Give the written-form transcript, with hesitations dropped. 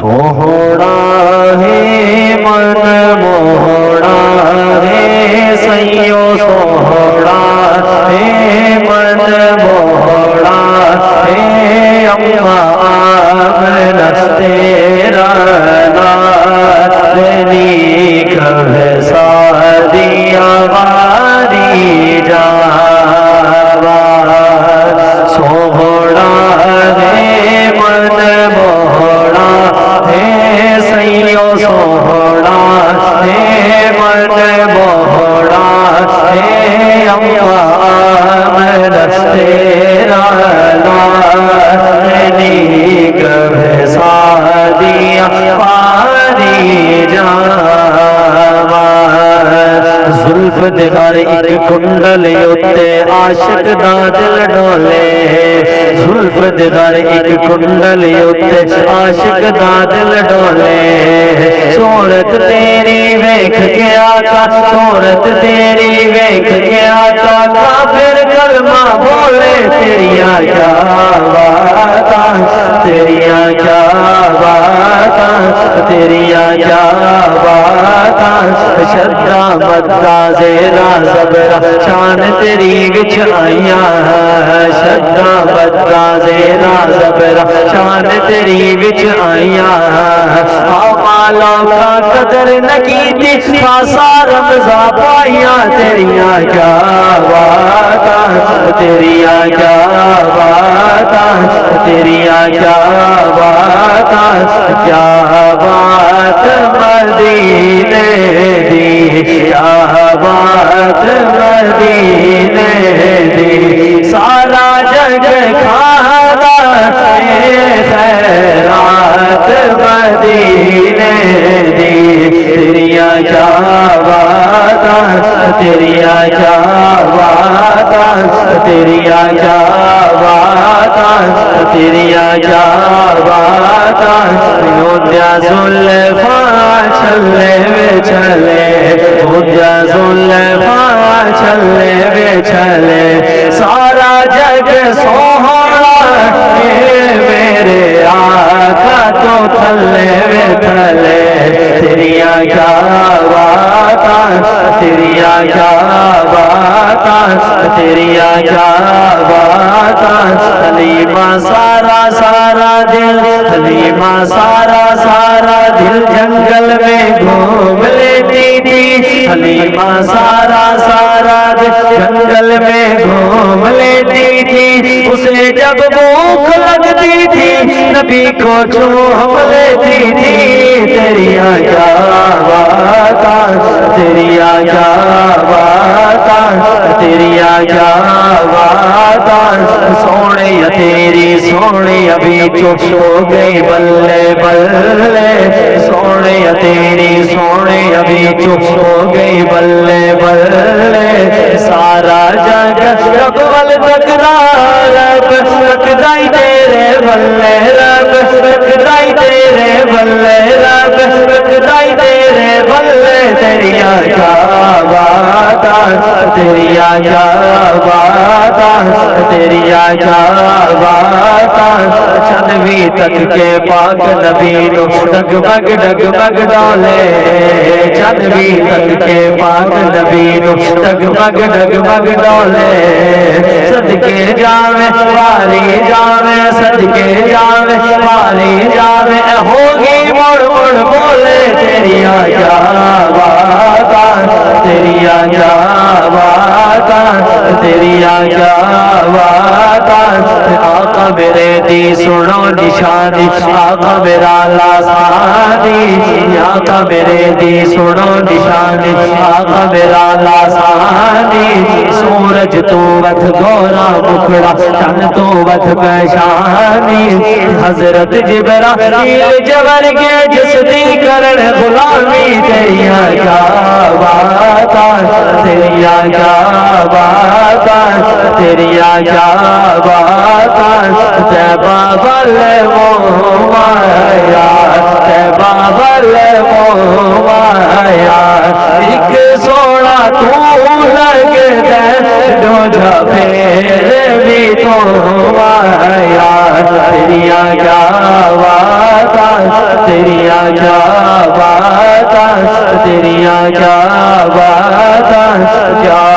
سوہڑا ہے من موڑا ہے سیو سوہڑا ہے من موڑا ہے اماں آمنہ تیرا نادنی کب سادیا واری جاوا سوہڑا ہے من موڑا ہے سیو سوہڑا ہے من موڑا ہے اماں آمنہ تیرا نادنی کب سادیا واری جاوا زلف دگار ایک کنڈل یوتے عاشق دا دل ڈولے زلف دگار ایک کنڈل یوتے عاشق دا دل ڈولے صورت تیری ویکھ کے آقا صورت تیری ویکھ کے آقا کافر کلمہ بولے تیریاں کیا باتاں تیریاں کیا باتاں تیریاں کیا باتاں شدہ مدہ زیرہ زبرہ شان تیری وچ آئیاں شدہ مدہ زیرہ زبرہ شان تیری وچ آئیاں آمالوں کا قدر نکیتی خاصا رمضہ پائیاں تیریاں کیا باتاں تیریاں کیا باتاں تیریاں کیا باتاں کیا بات مدینے دی کیا بات مدینے دی سارا جگ کھانا خیرات مدینے دی تیریاں کیا باتاں تیریاں کیا باتاں تیریاں کیا باتاں تیریاں کیا باتاں ہوندیا زلفاں چھلے وے چھلے ہوندیا زلفاں چھلے وے چھلے سارا جگ سوہڑا ہے میرے آقا تو تھلے وے تھلے تیریاں کیا باتاں تیریاں کیا باتاں تیریاں کیا باتاں حلیمہ سارا سارا دل حلیمہ سارا سارا دل جنگل میں گھوم لیتی تھی حلیمہ سارا سارا دل جنگل میں گھوم لیتی تھی اسے جب بھوک لگتی تھی نبی کو چوم لیتی تھی تیریاں کیا باتاں تیریاں کیا باتاں تیریاں کیا باتاں سونے تیری سونے ابھی چپ ہو گئی بلے بلے سونے تیری سونے ابھی چپ ہو گئی بلے بلے سارا جگ رب ول تکرار رکھدائی تیرے بلے رب رکھدائی تیرے بلے رب رکھدائی تیرے بلے تیریاں کیا باتاں تیریاں کیا باتاں تیریاں کیا باتاں چندوی تک کے پاک نبی نو ڈگمگ ڈگمگ ڈولے چندوی تک کے پاک نبی نو ڈگمگ ڈگمگ ڈولے صدقے جاوے واری جاوے صدقے جاوے واری جاوے ہوگی مڑ مڑ بولے تیریاں کیا باتاں تیریاں کیا باتاں تیریاں کیا باتاں آقا میرے دی سنو نشانی آقا میرا لاسانی آقا میرے دی سنو نشانی آقا میرا لاسانی سورج تو وت گورا مکھڑا چن تو وت پیشانی حضرت جبرائیل جبر کے جس دی کرن غلامی تیریاں کیا باتاں تیریاں کیا باتاں تیریاں کیا باتاں تیبا بلے مومایا تیبا بلے مومایا ایک سوڑا تو لگتا ڈوجا پھر بھی تو آیا تیری کیا بات تیری کیا بات تیری کیا بات کیا